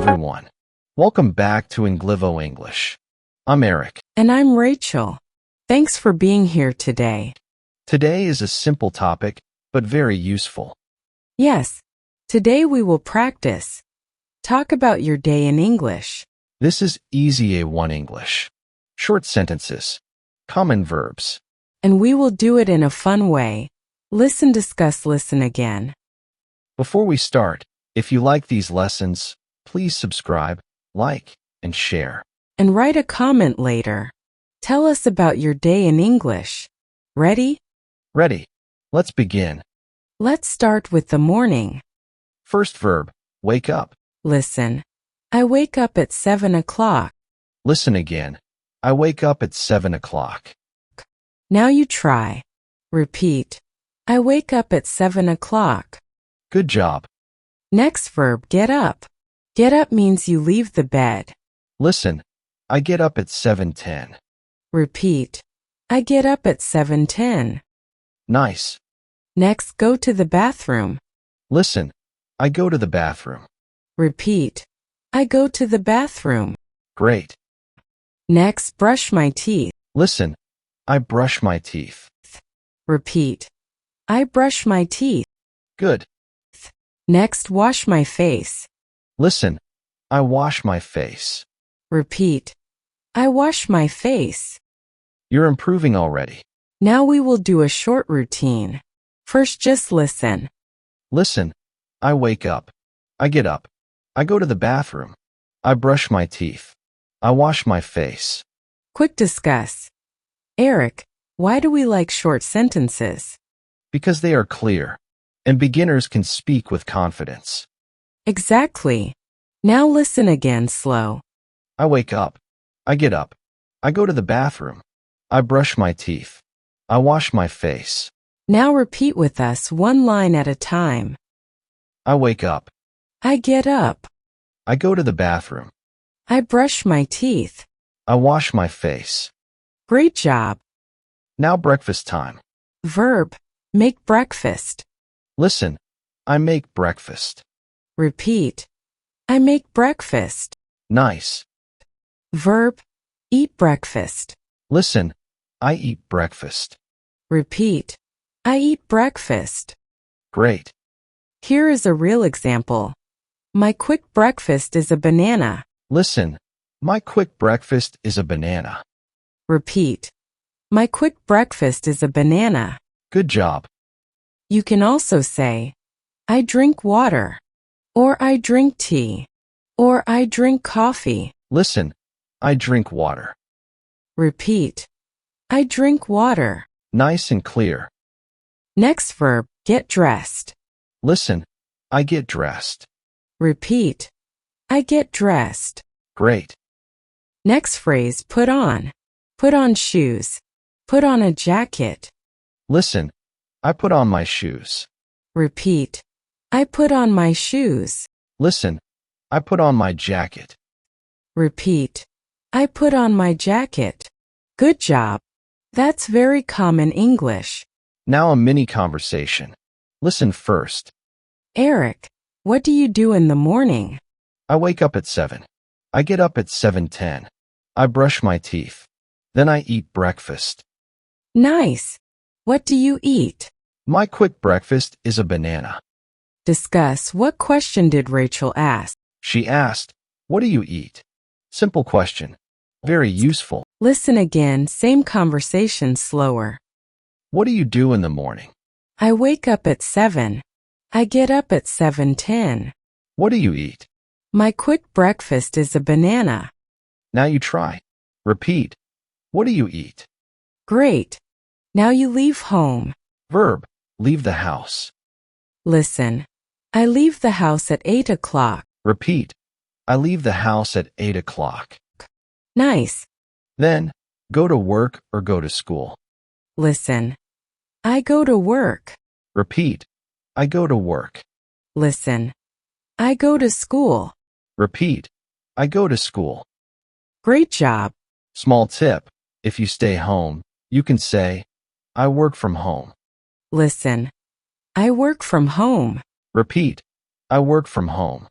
everyone. Welcome back to ENGLIVO English. I'm Eric. And I'm Rachel. Thanks for being here today. Today is a simple topic, but very useful. Yes, today we will practice. Talk about your day in English. This is Easy A1 English. Short sentences. Common verbs. And we will do it in a fun way. Listen, discuss, listen again. Before we start, if you like these lessons, please subscribe, like, and share. And write a comment later. Tell us about your day in English. Ready? Ready. Let's begin. Let's start with the morning. First verb, wake up. Listen. I wake up at 7 o'clock. Listen again. I wake up at 7 o'clock. Now you try. Repeat. I wake up at 7 o'clock. Good job. Next verb, get up. Get up means you leave the bed. Listen. I get up at 7:10. Repeat. I get up at 7:10. Nice. Next, go to the bathroom. Listen. I go to the bathroom. Repeat. I go to the bathroom. Great. Next, brush my teeth. Listen. I brush my teeth. Repeat. I brush my teeth. Good. Next, wash my face. Listen. I wash my face. Repeat. I wash my face. You're improving already. Now we will do a short routine. First, just listen. Listen. I wake up. I get up. I go to the bathroom. I brush my teeth. I wash my face. Quick discuss. Eric, why do we like short sentences? Because they are clear, and beginners can speak with confidence. Exactly. Now listen again slow. I wake up. I get up. I go to the bathroom. I brush my teeth. I wash my face. Now repeat with us one line at a time. I wake up. I get up. I go to the bathroom. I brush my teeth. I wash my face. Great job. Now breakfast time. Verb, make breakfast. Listen. I make breakfast. Repeat. I make breakfast. Nice. Verb, eat breakfast. Listen. I eat breakfast. Repeat. I eat breakfast. Great. Here is a real example. My quick breakfast is a banana. Listen. My quick breakfast is a banana. Repeat. My quick breakfast is a banana. Good job. You can also say, I drink water, or I drink tea, or I drink coffee. Listen. I drink water. Repeat. I drink water. Nice and clear. Next verb, get dressed. Listen. I get dressed. Repeat. I get dressed. Great. Next phrase, put on. Put on shoes. Put on a jacket. Listen. I put on my shoes. Repeat. I put on my shoes. Listen. I put on my jacket. Repeat. I put on my jacket. Good job. That's very common English. Now a mini conversation. Listen first. Eric, what do you do in the morning? I wake up at 7. I get up at 7:10. I brush my teeth. Then I eat breakfast. Nice. What do you eat? My quick breakfast is a banana. Discuss, what question did Rachel ask? She asked, what do you eat? Simple question. Very useful. Listen again, same conversation slower. What do you do in the morning? I wake up at 7. I get up at 7:10. What do you eat? My quick breakfast is a banana. Now you try. Repeat. What do you eat? Great. Now you leave home. Verb, leave the house. Listen. I leave the house at 8 o'clock. Repeat. I leave the house at 8 o'clock. Nice. Then, go to work or go to school. Listen. I go to work. Repeat. I go to work. Listen. I go to school. Repeat. I go to school. Great job. Small tip. If you stay home, you can say, I work from home. Listen. I work from home. Repeat. I work from home.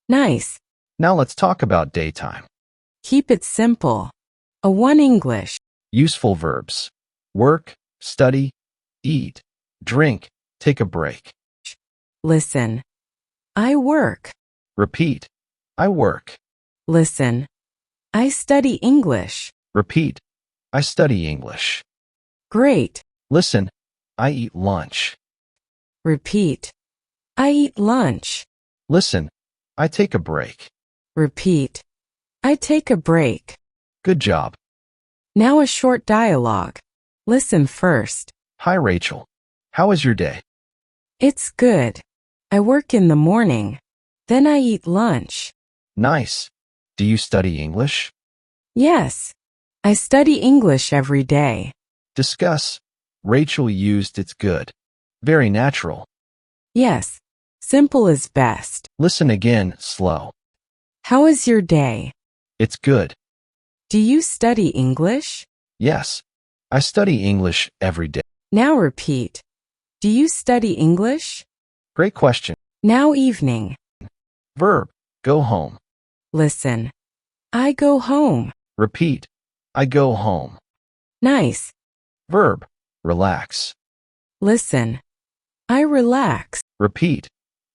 Nice. Now let's talk about daytime. Keep it simple. A 1 English. Useful verbs. Work, study, eat, drink, take a break. Listen. I work. Repeat. I work. Listen. I study English. Repeat. I study English. Great. Listen. I eat lunch. Repeat. I eat lunch. Listen. I take a break. Repeat. I take a break. Good job. Now a short dialogue. Listen first. Hi, Rachel. How was your day? It's good. I work in the morning. Then I eat lunch. Nice. Do you study English? Yes. I study English every day. Discuss. Rachel used it's good. Very natural. Yes. Simple is best. Listen again, slow. How is your day? It's good. Do you study English? Yes. I study English every day. Now repeat. Do you study English? Great question. Now evening. Verb. Go home. Listen. I go home. Repeat. I go home. Nice. Verb. Relax. Listen. I relax. Repeat.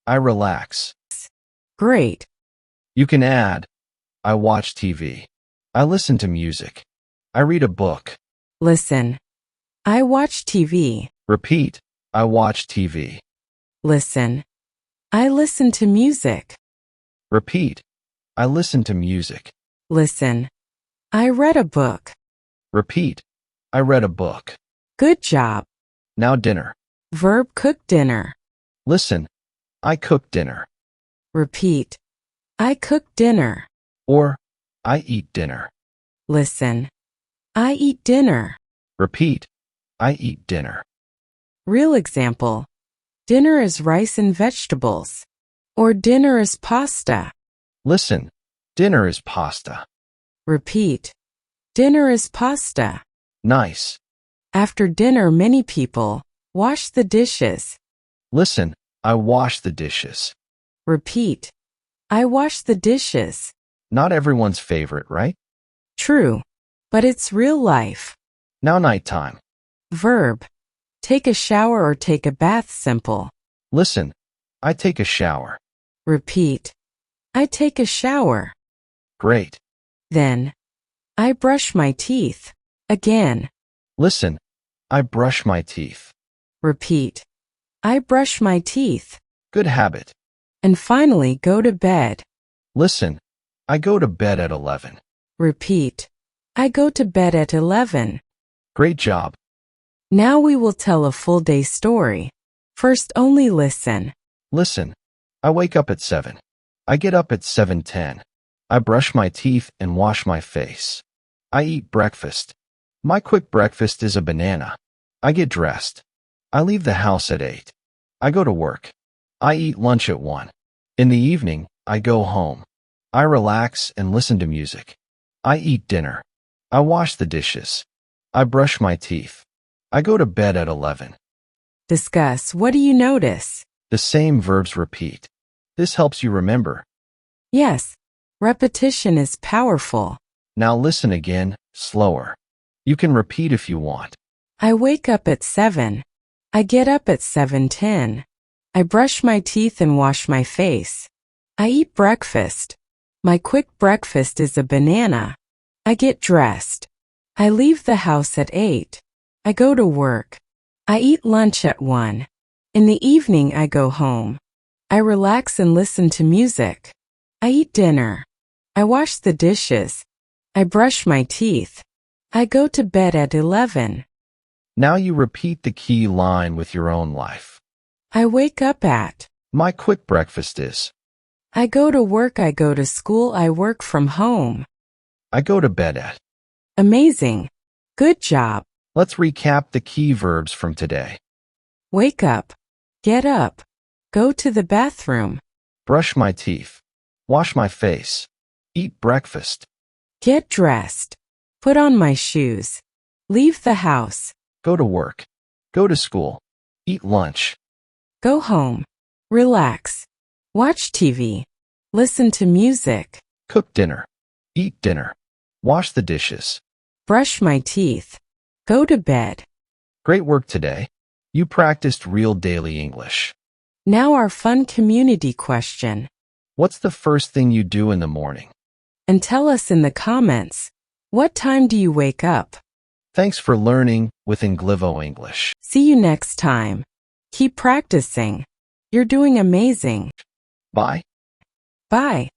I relax. Great. You can add. I watch TV. I listen to music. I read a book. Listen. I watch TV. Repeat. I watch TV. Listen. I listen to music. Repeat. I listen to music. Listen. I read a book. Repeat. I read a book. Good job. Now dinner. Verb cook dinner. Listen. I cook dinner. Repeat. I cook dinner. Or, I eat dinner. Listen. I eat dinner. Repeat. I eat dinner. Real example. Dinner is rice and vegetables. Or dinner is pasta. Listen. Dinner is pasta. Repeat. Dinner is pasta. Nice. After dinner, many people wash the dishes. Listen. I wash the dishes. Repeat. I wash the dishes. Not everyone's favorite, right? True. But it's real life. Now nighttime. Verb. Take a shower or take a bath. Simple. Listen. I take a shower. Repeat. I take a shower. Great. Then. I brush my teeth. Again. Listen. I brush my teeth. Repeat. I brush my teeth. Good habit. And finally, go to bed. Listen. I go to bed at 11. Repeat. I go to bed at 11. Great job. Now we will tell a full day story. First, only listen. Listen. I wake up at 7. I get up at 7:10. I brush my teeth and wash my face. I eat breakfast. My quick breakfast is a banana. I get dressed. I leave the house at 8. I go to work. I eat lunch at 1. In the evening, I go home. I relax and listen to music. I eat dinner. I wash the dishes. I brush my teeth. I go to bed at 11. Discuss. What do you notice? The same verbs repeat. This helps you remember. Yes. Repetition is powerful. Now listen again, slower. You can repeat if you want. I wake up at 7. I get up at 7:10. I brush my teeth and wash my face. I eat breakfast. My quick breakfast is a banana. I get dressed. I leave the house at 8. I go to work. I eat lunch at 1. In the evening, I go home. I relax and listen to music. I eat dinner. I wash the dishes. I brush my teeth. I go to bed at 11. Now you repeat the key line with your own life. I wake up at. My quick breakfast is. I go to work. I go to school. I work from home. I go to bed at. Amazing. Good job. Let's recap the key verbs from today. Wake up. Get up. Go to the bathroom. Brush my teeth. Wash my face. Eat breakfast. Get dressed. Put on my shoes. Leave the house. Go to work. Go to school. Eat lunch. Go home. Relax. Watch TV. listen to music, cook dinner, eat dinner, wash the dishes. brush my teeth, go to bed. Great work today. You practiced real daily English. Now our fun community question. What's the first thing you do in the morning? And tell us in the comments, what time do you wake up? Thanks for learning with ENGLIVO English. See you next time. Keep practicing. You're doing amazing. Bye. Bye.